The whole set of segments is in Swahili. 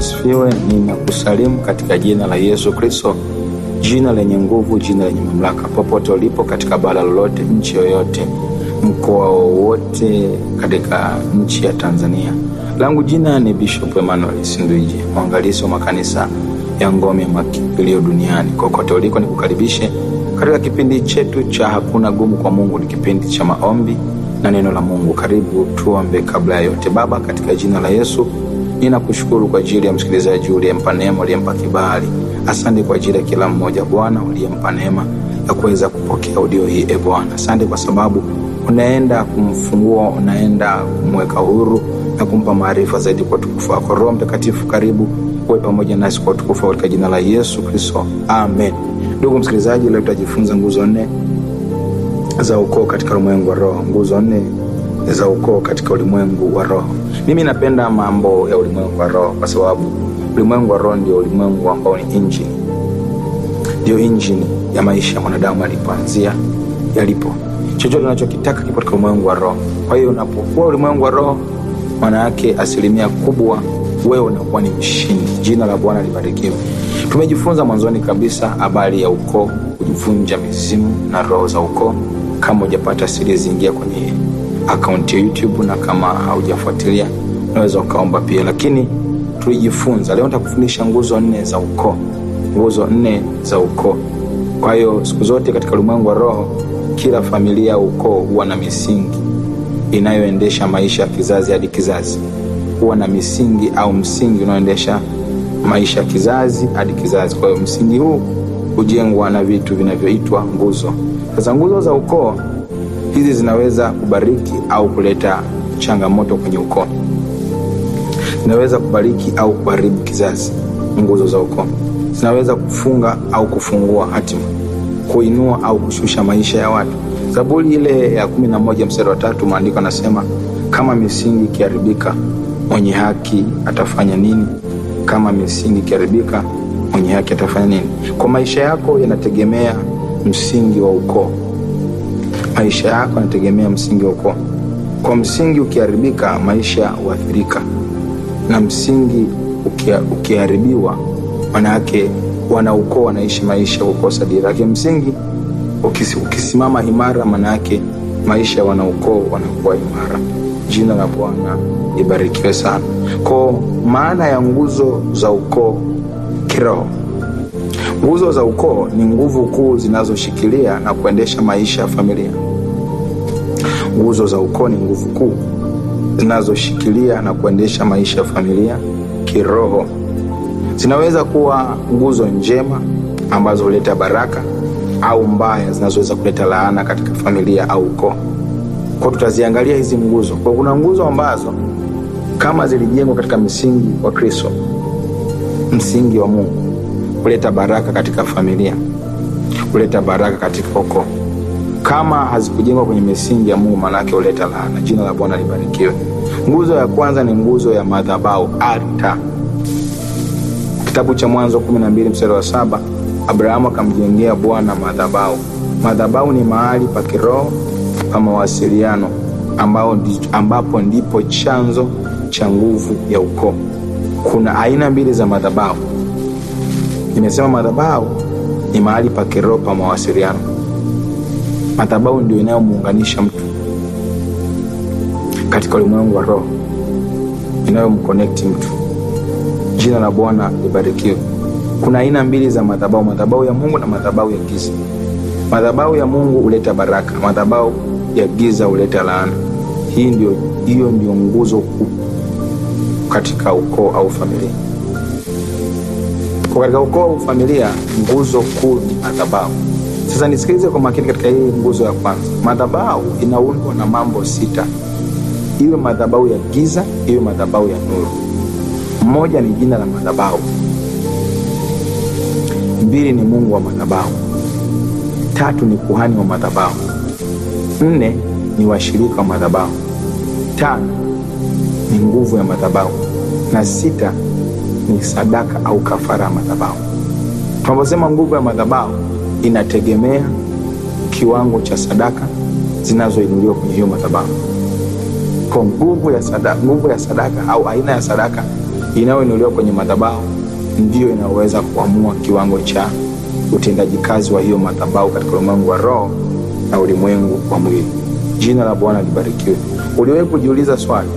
asifiwe. Ninakusalimu katika jina la Yesu Kristo, jina lenye nguvu, jina lenye mamlaka. Popote ulipo katika bara lolote, nchi yoyote, mkoa wowote katika nchi ya Tanzania. Langu jina ni Bishop Emmanuel Sinduiji, mwangalizi wa makanisa ya Ngome ya Makimbilio duniani. Kokote uliko nikukaribishe katika kipindi chetu cha Hakuna Gumu kwa Mungu. Ni kipindi cha maombi na neno la Mungu. Karibu tuombe kabla ya yote. Baba, katika jina la Yesu, ninakushukuru kwa ajili ya msikilizaji uliyempa neema, uliyempa kibali. Asante kwa ajili ya kila mmoja Bwana uliyempa neema ya kuweza kupokea audio hii. Bwana, asante kwa sababu unaenda kumfungua, unaenda kumweka huru na kumpa maarifa zaidi kwa utukufu wako. Roho Mtakatifu, karibu uwe pamoja nasi kwa utukufu katika jina la Yesu Kristo. Amen. Ndugu msikilizaji, leo tutajifunza nguzo 4 za ukoo katika ulimwengu wa roho. Nguzo 4 za ukoo katika ulimwengu wa roho. Mimi napenda mambo ya ulimwengu wa roho kwa sababu ulimwengu wa roho ndio ulimwengu ambao ni injini. Ndio injini ya maisha ya mwanadamu alipoanzia, yalipo. Chochote unachokitaka kipo katika ulimwengu wa roho. Kwa hiyo unapokuwa ulimwengu wa roho, maana yake asilimia kubwa wewe unakuwa ni mshindi. Jina la Bwana libarikiwe. Tumejifunza mwanzoni kabisa habari ya ukoo, kuvunja mizimu na roho za ukoo. Kama hujapata series, ingia kwenye account ya YouTube, na kama haujafuatilia unaweza ukaomba pia. Lakini tulijifunza, leo nitakufundisha nguzo 4 za ukoo. Nguzo 4 za ukoo. Kwa hiyo siku zote katika ulimwengu wa roho, kila familia au ukoo huwa na misingi inayoendesha maisha ya kizazi hadi kizazi. Huwa na misingi au msingi unaoendesha maisha ya kizazi hadi kizazi. Kwa hiyo msingi huu hujengwa na vitu vinavyoitwa nguzo. Sasa nguzo za ukoo hizi zinaweza kubariki au kuleta changamoto kwenye ukoo. Zinaweza kubariki au kuharibu kizazi. Nguzo za ukoo zinaweza kufunga au kufungua hatima, kuinua au kushusha maisha ya watu. Zaburi ile ya 11 mstari wa 3, maandiko yanasema, kama misingi ikiharibika, mwenye haki atafanya nini? Kama misingi ikiharibika, mwenye haki atafanya nini? Kwa maisha yako yanategemea msingi wa ukoo. Maisha yako yanategemea msingi wa ukoo. Kwa msingi ukiharibika, maisha huathirika. Na msingi ukiharibiwa, maana yake wana ukoo wanaishi maisha kukosa dira. Lakini msingi ukisimama imara, maana yake maisha wana ukoo wanakuwa imara. Jina la Bwana libarikiwe sana. Kwa maana ya nguzo za ukoo kiroho. Nguzo za ukoo ni nguvu kuu zinazoshikilia na kuendesha maisha ya familia. Nguzo za ukoo ni nguvu kuu zinazoshikilia na kuendesha maisha ya familia kiroho. Zinaweza kuwa nguzo njema ambazo huleta baraka, au mbaya zinazoweza kuleta laana katika familia au ukoo. Kwa tutaziangalia hizi nguzo. Kwa kuna nguzo ambazo kama zilijengwa katika msingi wa Kristo, msingi wa Mungu, kuleta baraka katika familia, kuleta baraka katika ukoo. Kama hazikujengwa kwenye misingi ya Mungu, maana yake huleta laana. Jina la Bwana libarikiwe. Nguzo ya kwanza ni nguzo ya madhabahu, altar. Kitabu cha Mwanzo 12 mstari wa 7, Abrahamu akamjengea Bwana madhabahu. Madhabahu ni mahali pa kiroho pa mawasiliano ambapo ndipo chanzo cha nguvu ya ukoo. Kuna aina 2 za madhabahu. Nimesema madhabahu ni mahali pa kiroho pa mawasiliano. Madhabahu ndio inayomuunganisha mtu katika ulimwengu wa roho, inayomconnect mtu. Jina la Bwana libarikiwe. Kuna aina 2 za madhabahu, madhabahu ya Mungu na madhabahu ya giza. Madhabahu ya Mungu huleta baraka, madhabahu ya giza huleta laana. Hiyo ndio nguzo kuu katika ukoo au familia. Kwa katika ukoo au familia, nguzo kuu ni madhabahu. Sasa nisikilize kwa makini katika hii nguzo ya kwanza. Madhabahu inaundwa na mambo 6. Iwe madhabahu ya giza, iwe madhabahu ya nuru. Moja ni jina la madhabahu. 2 ni Mungu wa madhabahu. 3 ni kuhani wa madhabahu. 4 ni washirika wa madhabahu. 5 ni nguvu ya madhabahu. Na 6 ni sadaka au kafara ya madhabahu. Tunaposema nguvu ya madhabahu, inategemea kiwango cha sadaka zinazoinuliwa kwenye hiyo madhabahu. Kwa nguvu ya sadaka au aina ya sadaka inayoinuliwa kwenye madhabahu ndiyo inaweza kuamua kiwango cha utendaji kazi wa hiyo madhabahu katika ulimwengu wa roho na ulimwengu wa mwili. Jina la Bwana libarikiwe. Uliwahi kujiuliza swali,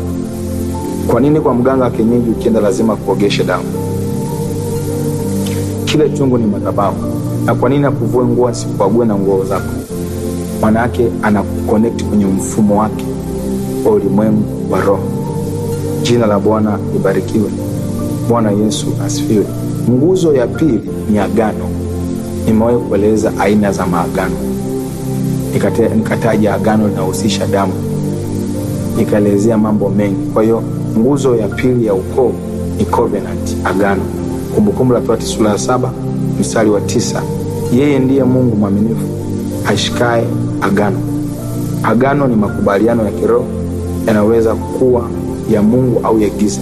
kwa nini kwa mganga wa kienyeji ukienda lazima kuogeshe damu? Kile chungu ni madhabahu. Na kwa nini akuvue nguo asikuague na nguo zako? Maana yake anakuconnect kwenye mfumo wake wa ulimwengu wa roho. Jina la Bwana libarikiwe. Bwana Yesu asifiwe. Nguzo ya pili ni agano. Nimewahi kueleza aina za maagano. Nikataja agano linahusisha damu, nikaelezea mambo mengi. Kwa hiyo nguzo ya pili ya ukoo ni covenant, agano. Kumbukumbu la Torati sura ya 7 mstari wa 9, yeye ndiye Mungu mwaminifu ashikae agano. Agano ni makubaliano ya kiroho, yanaweza kuwa ya Mungu au ya giza.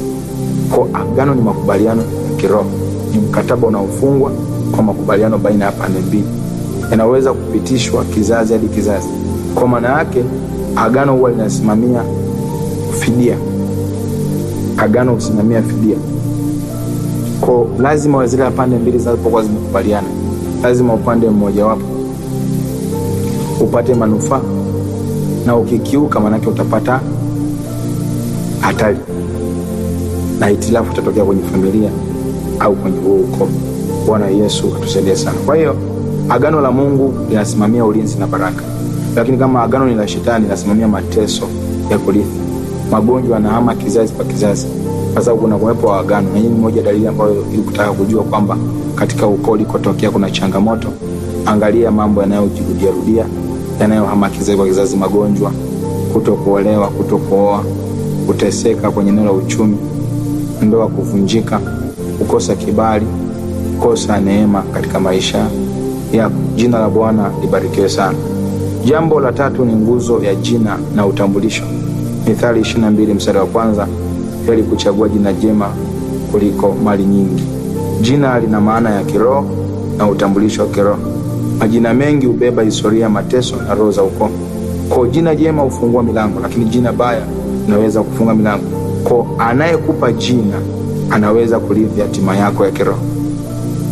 Kwa agano ni makubaliano ya kiroho, ni mkataba unaofungwa kwa makubaliano baina ya pande mbili, yanaweza kupitishwa kizazi hadi kizazi. Kwa maana yake agano huwa linasimamia fidia. Agano husimamia fidia. Kwa lazima zile pande mbili zinapokuwa zimekubaliana, lazima upande mmoja wapo upate manufaa, na ukikiuka maana yake utapata hatari na hitilafu itatokea kwenye familia au kwenye ukoo. Bwana Yesu atusaidie sana. Kwa hiyo agano la Mungu linasimamia ulinzi na baraka, lakini kama agano ni la shetani linasimamia mateso ya kurithi, magonjwa yanahama kizazi kwa kizazi, kwa sababu kuna kuwepo wa agano. Na hii ni moja dalili ambayo ili kutaka kujua kwamba katika ukoo ulikotokea kuna changamoto. Angalia mambo yanayojirudia, yanayohama kizazi kwa kizazi: magonjwa, kutokuolewa, kutokooa, kuteseka kwenye eneo la uchumi, ndoa kuvunjika, kukosa kibali, kukosa neema katika maisha yako. Jina la Bwana libarikiwe sana. Jambo la tatu ni nguzo ya jina na utambulisho. Mithali 22 mstari wa 1, heri kuchagua jina jema kuliko mali nyingi. Jina lina maana ya kiroho na utambulisho wa kiroho. Majina mengi hubeba historia, mateso na roho za ukoo. Kwa jina jema hufungua milango, lakini jina baya linaweza kufunga milango. Kwa anayekupa jina anaweza kurithi hatima yako ya kiroho.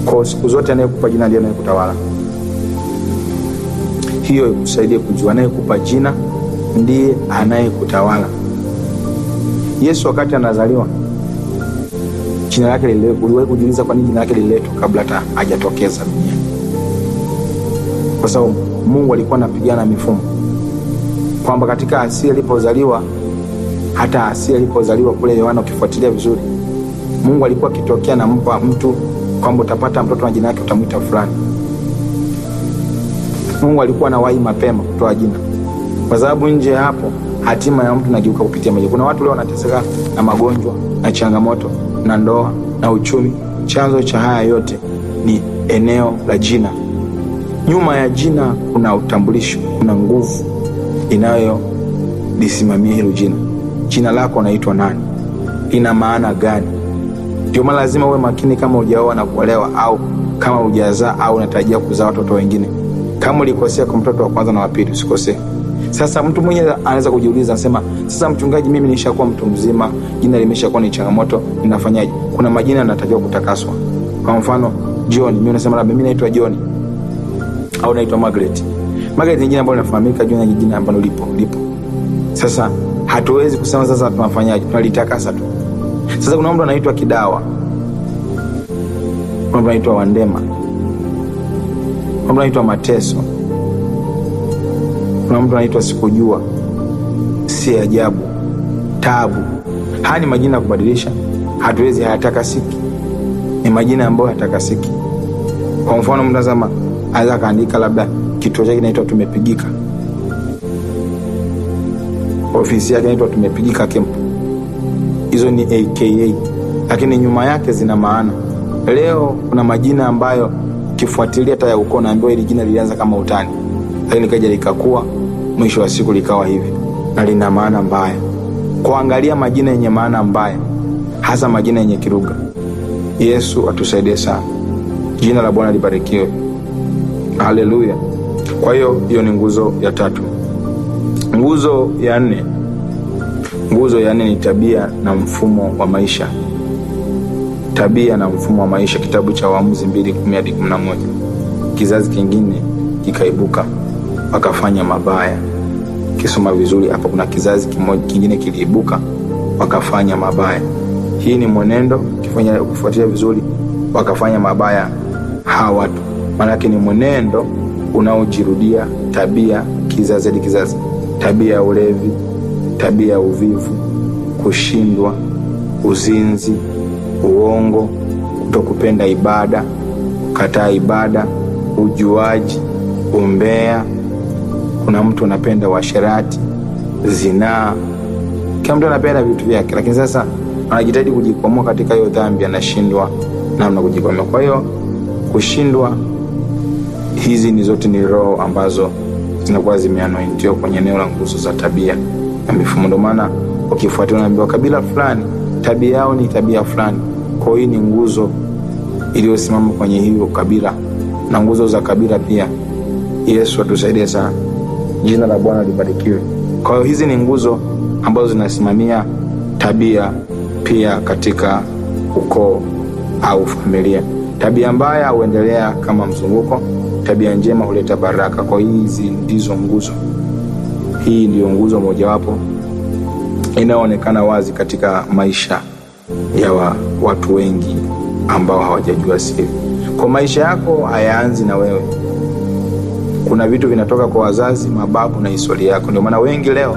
Kwa siku zote anayekupa jina ndiye anayekutawala. Hiyo ikusaidie kujua anayekupa jina ndiye anayekutawala. Yesu wakati anazaliwa jina lake lililetwa. Uliwahi kujiuliza kwa nini jina lake lililetwa kabla hata hajatokeza duniani? Kwa sababu Mungu alikuwa anapigana mifumo, kwamba katika Asia alipozaliwa, hata Asia alipozaliwa kule Yohana ukifuatilia vizuri, Mungu alikuwa akitokea na mpa mtu kwamba utapata mtoto na jina lake utamuita fulani. Mungu alikuwa anawahi mapema kutoa jina, kwa sababu nje hapo hatima ya mtu inageuka kupitia maji. Kuna watu leo wanateseka na magonjwa na changamoto na ndoa na uchumi. Chanzo cha haya yote ni eneo la jina. Nyuma ya jina kuna utambulisho, kuna nguvu inayolisimamia hilo jina. Jina lako unaitwa nani? Ina maana gani? Ndio maana lazima uwe makini kama hujaoa na kuolewa, au kama hujazaa au unatarajia kuzaa watoto wengine. Kama ulikosea kwa mtoto wa kwanza na wa pili, usikosee. Sasa mtu mwenyewe anaweza kujiuliza, anasema, sasa mchungaji, mimi nishakuwa mtu mzima, jina limeshakuwa ni changamoto, ninafanyaje? Kuna majina yanatakiwa kutakaswa. Kwa mfano John, mimi nasema labda mimi naitwa John au naitwa Margaret. Margaret ni jina ambalo linafahamika, John ni jina ambalo lipo. Sasa hatuwezi kusema sasa tunafanyaje, tunalitakasa tu. Sasa kuna mtu anaitwa Kidawa, kuna mtu anaitwa Wandema, kuna mtu anaitwa Mateso, kuna mtu anaitwa Sikujua, Si Ajabu, Tabu. Haya ni majina ya kubadilisha, hatuwezi, hayatakasiki. Ni majina ambayo hayatakasiki. Kwa mfano mtazama, anaweza kaandika labda kituo chake kinaitwa Tumepigika, ofisi yake inaitwa Tumepigika Camp. Hizo ni AKA, lakini nyuma yake zina maana. Leo kuna majina ambayo kifuatilia hata ya ukoo naambiwa hili jina lilianza kama utani, lakini kaja likakua, mwisho wa siku likawa hivi, na lina maana mbaya. Kuangalia majina yenye maana mbaya, hasa majina yenye kiruga. Yesu atusaidie sana. Jina la Bwana libarikiwe. Haleluya. Kwa hiyo ni nguzo ya tatu. Nguzo ya nne ni tabia na mfumo wa maisha. tabia na mfumo wa maisha, kitabu cha Waamuzi 2:10-11. Kizazi kingine kikaibuka wakafanya mabaya. Kisoma vizuri hapo, kuna kizazi kingine kiliibuka wakafanya mabaya. Hii ni mwenendo, ukifuatilia vizuri, wakafanya mabaya hawa watu. Maana yake ni mwenendo unaojirudia, tabia kizazi hadi kizazi. Tabia ya ulevi, tabia ya uvivu, kushindwa, uzinzi, uongo, kutokupenda ibada, kukataa ibada, ujuaji, umbea. Kuna mtu anapenda uasherati, zinaa. Kila mtu anapenda vitu vyake, lakini sasa anajitahidi kujikwamua katika hiyo dhambi, anashindwa namna kujikwamua. Kwa hiyo kushindwa, hizi ni zote ni roho ambazo zinakuwa zimeanointiwa kwenye eneo la nguzo za tabia na mifumo. Ndio maana ukifuatilia unaambiwa kabila fulani tabia yao ni tabia fulani. Kwa hiyo ni nguzo iliyosimama kwenye hiyo kabila, na nguzo za kabila pia. Yesu atusaidie sana. Jina la Bwana libarikiwe. Kwa hiyo hizi ni nguzo ambazo zinasimamia tabia pia katika ukoo au familia. Tabia mbaya huendelea kama mzunguko, tabia njema huleta baraka. Kwa hizi ndizo nguzo. Hii ndio nguzo mojawapo inayoonekana wazi katika maisha ya watu wengi ambao hawajajua siri. Kwa maisha yako hayaanzi na wewe. Kuna vitu vinatoka kwa wazazi, mababu na historia yako. Ndio maana wengi leo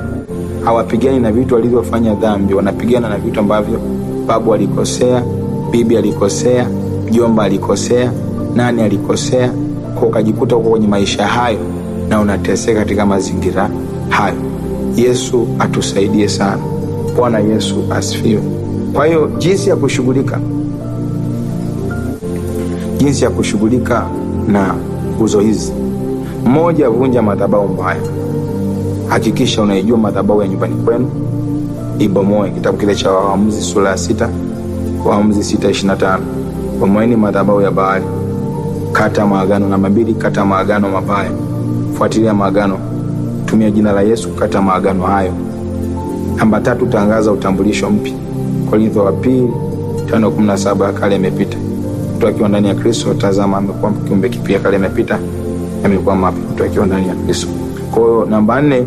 hawapigani na vitu walivyofanya dhambi, wanapigana na vitu ambavyo babu alikosea, bibi alikosea, mjomba alikosea, nani alikosea. Kwa ukajikuta uko kwenye maisha hayo na unateseka katika mazingira hayo. Yesu atusaidie sana. Bwana Yesu asifiwe. Kwa hiyo jinsi ya kushughulika na nguzo hizi. Moja, vunja madhabahu mbaya. Hakikisha unaijua madhabahu ya nyumbani kwenu, ibomoe. Kitabu kile cha Waamuzi sura ya 6, Waamuzi 6:25. Bomoeni madhabahu ya Baali. Kata maagano. Namba 2, kata maagano mabaya. Fuatilia maagano. Tumia jina la Yesu kata maagano hayo. Namba 3, tangaza utambulisho mpya. Korintho wa 2:5-17. Kale yamepita. Mtu akiwa ndani ya Kristo, tazama amekuwa kiumbe kipya, kale yamepita, yamekuwa mapya. Mtu akiwa ndani ya Kristo. Kwa hiyo namba 4,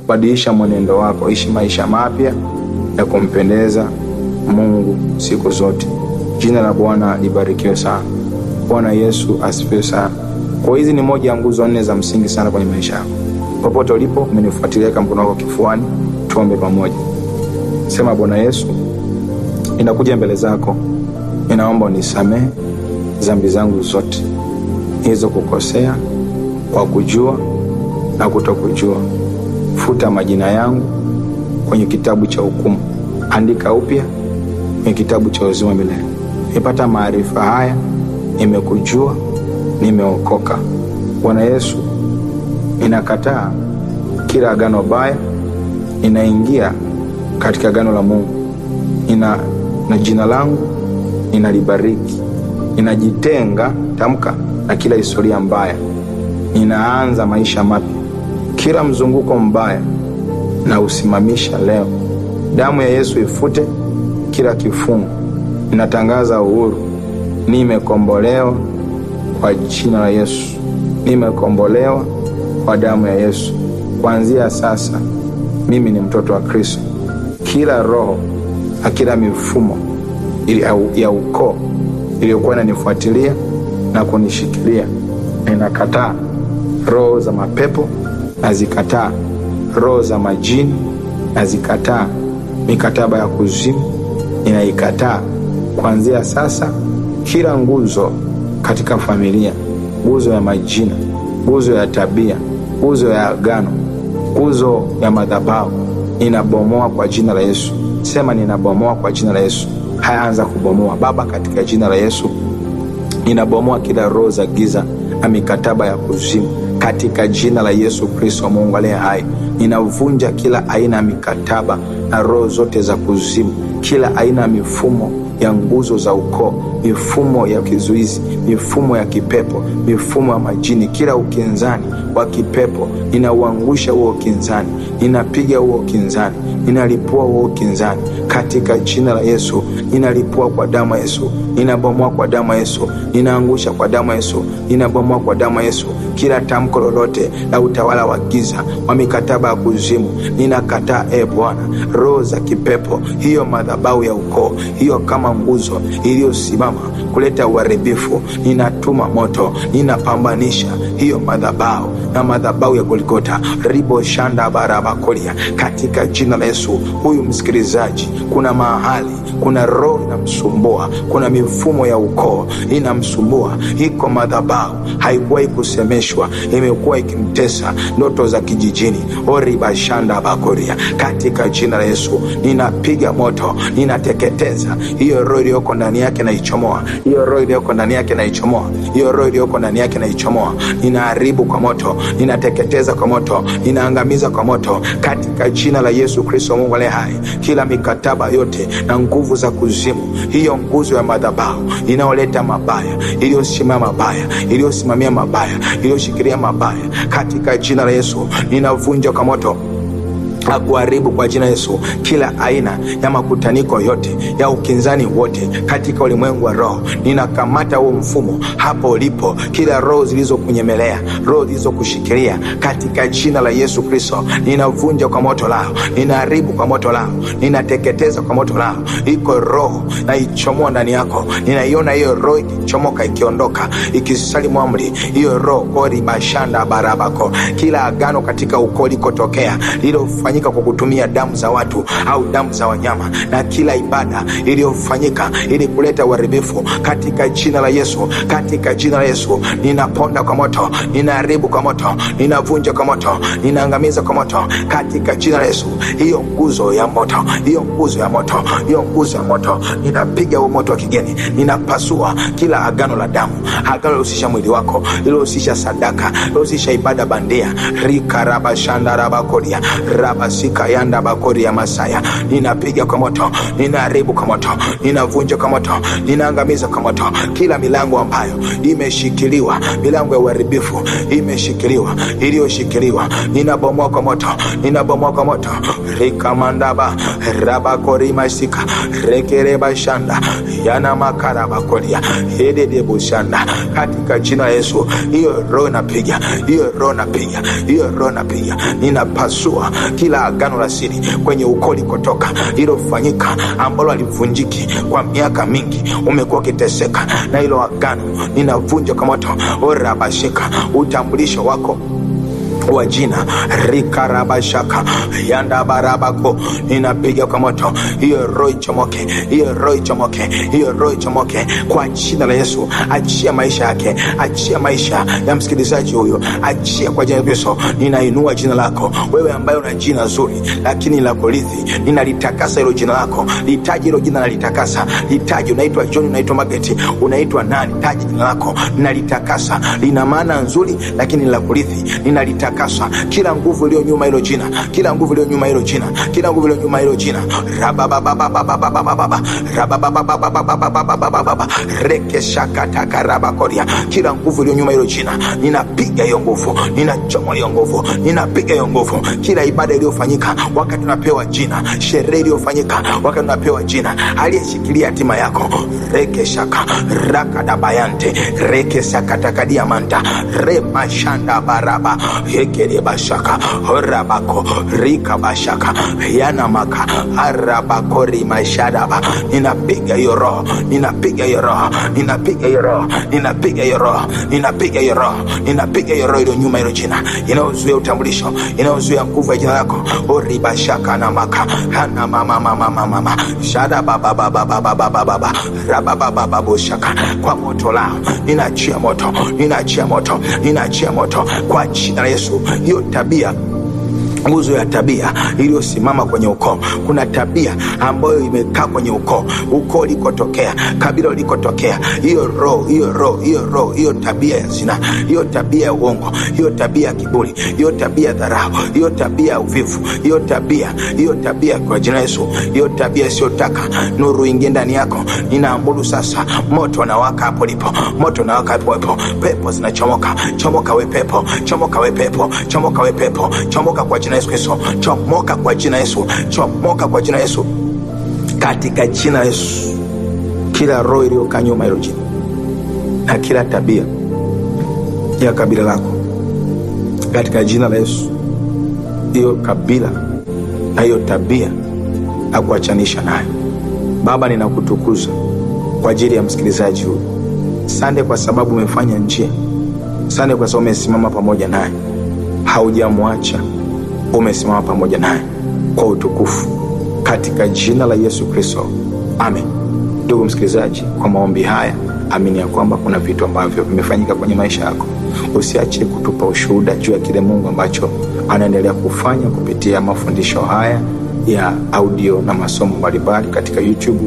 badilisha mwenendo wako. Ishi maisha mapya ya kumpendeza Mungu siku zote. Jina la Bwana libarikiwe sana. Bwana Yesu asifiwe sana. Kwa hizi ni moja ya nguzo 4 za msingi sana kwenye maisha yako. Popote ulipo, umenifuatilia, kama mkono wako kifuani, tuombe pamoja. Sema: Bwana Yesu, ninakuja mbele zako, ninaomba unisamehe dhambi zangu zote hizo, kukosea kwa kujua na kutokujua. Futa majina yangu kwenye kitabu cha hukumu, andika upya kwenye kitabu cha uzima milele. Nimepata maarifa haya, nimekujua, nimeokoka. Bwana Yesu, ninakataa kila agano baya, ninaingia katika agano la Mungu. Na jina langu ninalibariki. Ninajitenga, tamka, na kila historia mbaya. Ninaanza maisha mapya. Kila mzunguko mbaya na usimamisha leo. Damu ya Yesu ifute kila kifungo. Ninatangaza uhuru. Nimekombolewa kwa jina la Yesu. Nimekombolewa kwa damu ya Yesu. Kuanzia sasa mimi ni mtoto wa Kristo. Kila roho na kila mifumo ya ukoo iliyokuwa inanifuatilia na kunishikilia, ninakataa. Roho za mapepo nazikataa. Roho za majini nazikataa. Mikataba ya kuzimu ninaikataa. Kuanzia sasa kila nguzo katika familia, nguzo ya majina, nguzo ya tabia, nguzo ya agano, nguzo ya madhabahu, ninabomoa kwa jina la Yesu. Sema: ninabomoa kwa jina la Yesu. Hayaanza kubomoa. Baba, katika jina la Yesu, ninabomoa kila roho za giza na mikataba ya kuzimu katika jina la Yesu Kristo Mungu aliye hai. Ninavunja kila aina ya mikataba na roho zote za kuzimu, kila aina ya mifumo ya nguzo za ukoo, mifumo ya kizuizi, mifumo ya kipepo, mifumo ya majini, kila ukinzani wa kipepo ninauangusha huo ukinzani. ninapiga huo ukinzani, ninalipua huo ukinzani katika jina la Yesu. Ninalipua kwa damu ya Yesu, ninabomoa kwa damu ya Yesu, ninaangusha kwa damu ya Yesu, ninabomoa kwa damu ya Yesu. Kila tamko lolote la utawala wa giza wa mikataba ya kuzimu ninakataa. Bwana, roho za kipepo, hiyo madhabahu ya ukoo, hiyo kama nguzo iliyosimama kuleta uharibifu, ninatuma moto, ninapambanisha hiyo madhabahu na madhabahu ya Golgotha. Ribo shanda barabakolia katika jina la Yesu. Huyu msikilizaji, kuna mahali, kuna roho inamsumbua, kuna mifumo ya ukoo inamsumbua. Iko madhabahu haikuwahi kusemeshwa, imekuwa ikimtesa, ndoto za kijijini. Oriba shanda bakoria katika jina la Yesu. Ninapiga moto, ninateketeza hiyo roho iliyoko ndani yake na ichomoa. Hiyo roho iliyoko ndani yake na ichomoa. Hiyo roho iliyoko ndani yake na ichomoa. Ninaharibu kwa moto, ninateketeza kwa moto, ninaangamiza kwa moto katika jina la Yesu Kristo Mungu aliye hai. Kila mikataba yote na nguvu za kuzimu, hiyo nguzo ya madhabahu inaoleta mabaya, iliyosimama mabaya, iliyosimamia mabaya, iliyoshikilia mabaya, katika jina la Yesu ninavunja kwa moto na kuharibu kwa jina Yesu. Kila aina ya makutaniko yote ya ukinzani wote katika ulimwengu wa roho, ninakamata huo mfumo hapo ulipo. Kila roho zilizokunyemelea, roho zilizokushikilia, katika jina la Yesu Kristo ninavunja kwa moto lao, ninaharibu kwa moto lao, ninateketeza kwa moto lao. Iko roho na ichomoa ndani yako, ninaiona hiyo roho ikichomoka, ikiondoka, ikisalimu amri. Hiyo roho kori bashanda barabako. Kila agano katika ukoo likotokea lilofanyika kwa kutumia damu za watu au damu za wanyama, na kila ibada iliyofanyika ili kuleta uharibifu, katika jina la Yesu, katika jina la Yesu ninaponda kwa moto, ninaharibu kwa moto, ninavunja kwa moto, ninaangamiza kwa moto katika jina la Yesu. Hiyo nguzo ya moto, hiyo nguzo ya moto, hiyo nguzo ya moto, ninapiga huo moto wa kigeni, ninapasua kila agano la damu, agano lilohusisha mwili wako, lilohusisha sadaka, lilohusisha ibada bandia. Rikaraba shanda rabakoria rabasika yanda bakori ya Masaya. Ninapiga kwa moto, ninaharibu kwa moto, ninavunja kwa moto, ninaangamiza kwa moto kila milango ambayo imeshikiliwa, milango ya uharibifu imeshikiliwa, iliyoshikiliwa, ninabomoa kwa moto, ninabomoa kwa moto. Rikamandaba rabakori masika rekereba shanda yana makaraba kolia hedede bushanda katika jina la Yesu. Hiyo roho napiga, hiyo roho napiga, hiyo roho napiga. Ninapasua kila agano la siri kwenye ukoo likotoka, ilofanyika ambalo alivunjiki kwa miaka mingi. Umekuwa ukiteseka na hilo agano, ninavunja kwa moto. Orabashika utambulisho wako wa jina rikarabashaka yanda barabako, ninapiga kwa moto. Hiyo roho ichomoke, hiyo roho ichomoke, hiyo roho ichomoke kwa jina la Yesu. Achia maisha yake, achia maisha ya msikilizaji huyo, achia kwa jina la Yesu. Ninainua jina lako wewe ambaye una jina zuri lakini la kurithi, ninalitakasa hilo jina lako. Litaji hilo jina, nalitakasa. Litaji unaitwa John, unaitwa Margaret, unaitwa nani, taji jina lako, ninalitakasa. Lina maana nzuri lakini la kurithi, ninalitakasa. Kila nguvu iliyo nyuma hilo jina, kila nguvu iliyo nyuma hilo jina, kila nguvu iliyo nyuma hilo jina, rababababababababa rabababababababa rekeshakatakaраbakoria. Kila nguvu iliyo nyuma hilo jina, ninapiga hiyo nguvu, ninachomoa hiyo nguvu, ninapiga hiyo nguvu. Kila ibada iliyofanyika wakati unapewa jina, sherehe iliyofanyika wakati unapewa jina, aliyeshikilia hatima yako, rekeshaka rakadabayante rekesakatakadia remashanda baraba yekere bashaka horabako rika bashaka yanamaka arabakori mashadaba. Ninapiga hiyo roho, ninapiga hiyo roho, ninapiga hiyo roho, ninapiga hiyo roho, ninapiga hiyo roho, ninapiga hiyo roho iliyo nyuma hilo jina, inayozuia utambulisho, inayozuia nguvu ya jina lako. Oribashaka na maka hana mama shada baba rababa shaka kwa moto lao. Ninachia moto, ninachia moto, ninachia moto kwa jina la Yesu. Hiyo tabia, nguzo ya tabia iliyosimama kwenye ukoo. Kuna tabia ambayo imekaa kwenye ukoo, ukoo likotokea, kabila likotokea. Hiyo roho, hiyo roho, hiyo roho, hiyo tabia ya zina, hiyo tabia ya uongo, hiyo tabia ya kiburi, hiyo tabia ya dharau, hiyo tabia ya uvivu, hiyo tabia kwa jina la Yesu. Hiyo tabia isiyotaka nuru ingie ndani yako, ninaamuru sasa moto na waka hapo lipo, moto na waka hapo lipo. Pepo zinachomoka, chomoka we pepo, chomoka we pepo, chomoka we pepo, chomoka kwa jina jina Yesu Kristo. Chomoka kwa jina Yesu. Chomoka kwa jina Yesu. Katika jina Yesu. Kila roho iliyokaa nyuma hilo jina na kila tabia ya kabila lako, katika jina la Yesu, hiyo kabila na hiyo tabia na kuachanisha nayo. Baba, ninakutukuza kwa ajili ya msikilizaji huyu. Asante kwa sababu umefanya njia. Asante kwa sababu umesimama pamoja naye. Haujamwacha, umesimama pamoja naye kwa utukufu, katika jina la Yesu Kristo. Amen. Ndugu msikilizaji, kwa maombi haya, amini ya kwamba kuna vitu ambavyo vimefanyika kwenye maisha yako. Usiache kutupa ushuhuda juu ya kile Mungu ambacho anaendelea kufanya kupitia mafundisho haya ya audio na masomo mbalimbali katika YouTube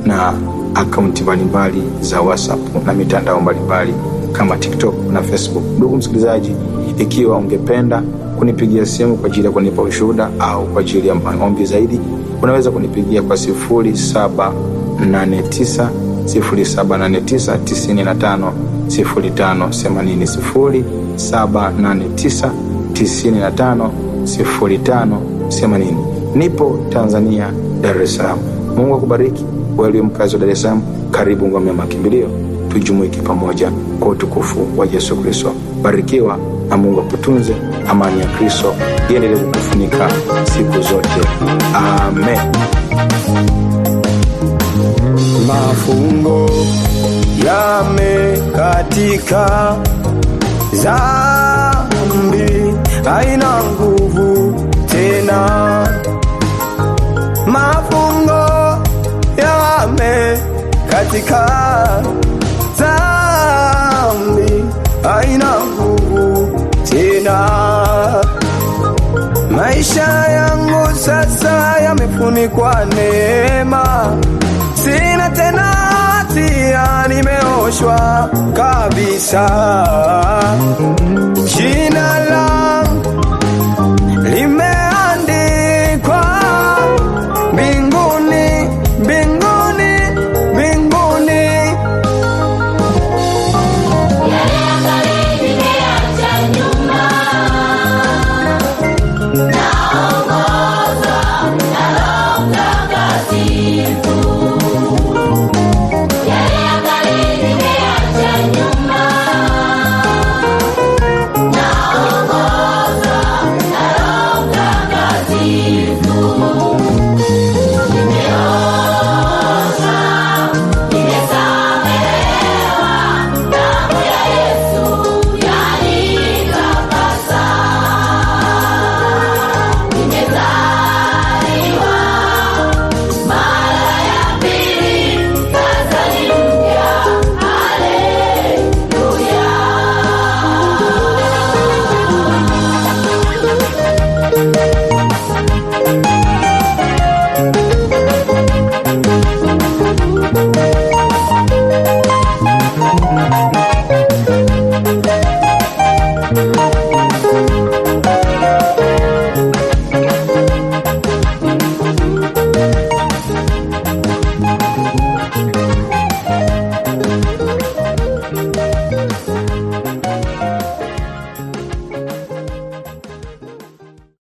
na akaunti mbalimbali za WhatsApp na mitandao mbalimbali kama TikTok na Facebook. Ndugu msikilizaji, ikiwa ungependa kunipigia simu kwa ajili ya kunipa ushuhuda au kwa ajili ya maombi zaidi, unaweza kunipigia kwa 0789 0789 95 05 80 0789 95 05 80. Nipo Tanzania, Dar es Salaam. Mungu akubariki. Wewe mkazi wa Dar es Salaam, karibu ngome ya makimbilio, tujumuike pamoja kwa utukufu wa Yesu Kristo. Barikiwa na Mungu akutunze. Amani ya Kristo iendelee kukufunika siku zote. Amen. Mafungo yamekatika, dhambi haina nguvu tena. Mafungo yamekatika, dhambi haina nguvu tena. Maisha yangu sasa yamefunikwa neema. Sina tena hatia, nimeoshwa kabisa. Jina la